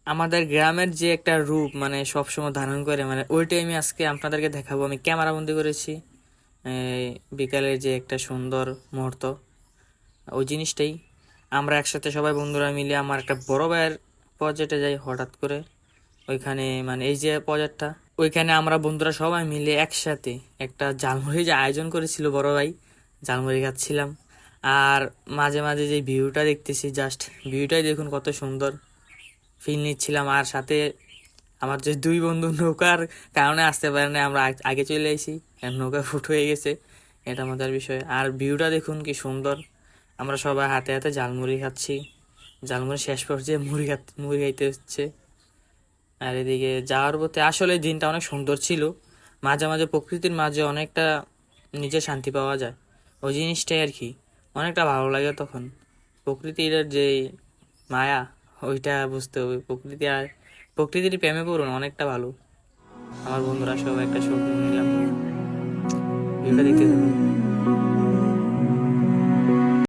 আমাদের গ্রামের যে একটা রূপ মানে সবসময় ধারণ করে মানে ওইটাই আমি আজকে আপনাদেরকে দেখাবো। আমি ক্যামেরা বন্দি করেছি এই বিকালের যে একটা সুন্দর মুহূর্ত, ওই জিনিসটাই আমরা একসাথে সবাই বন্ধুরা মিলে আমার একটা বড় ভাইয়ের প্রজেক্টে যাই হঠাৎ করে। ওইখানে মানে এই যে প্রজেক্টটা, ওইখানে আমরা বন্ধুরা সবাই মিলে একসাথে একটা ঝালমুড়ি যে আয়োজন করেছিল বড় ভাই, ঝালমুড়ি খাচ্ছিলাম। আর মাঝে মাঝে যে ভিউটা দেখতেছি, জাস্ট ভিউটাই দেখুন কত সুন্দর, ফিল নিচ্ছিলাম। আর সাথে আমার যে দুই বন্ধু নৌকার কারণে আসতে পারে না, আমরা আগে চলে এসেছি, নৌকা ফুট হয়ে গেছে, এটা মজার বিষয়। আর ভিউটা দেখুন কি সুন্দর, আমরা সবাই হাতে হাতে ঝালমুড়ি খাচ্ছি, ঝালমুড়ি শেষ পর্যায়ে মুড়ি খাইতে হচ্ছে। আর এদিকে যাওয়ার পথে আসলে দিনটা অনেক সুন্দর ছিল, মাঝে মাঝে প্রকৃতির মাঝে অনেকটা নিজের শান্তি পাওয়া যায়, ওই জিনিসটাই আর কি অনেকটা ভালো লাগে তখন। প্রকৃতির যে মায়া, ওইটা বুঝতে হবে। প্রকৃতির প্রেমে পড়ুন, অনেকটা ভালো। আমার বন্ধুরা সব একটা শখ নিলাম, ভিউটা দেখতে থাকুন।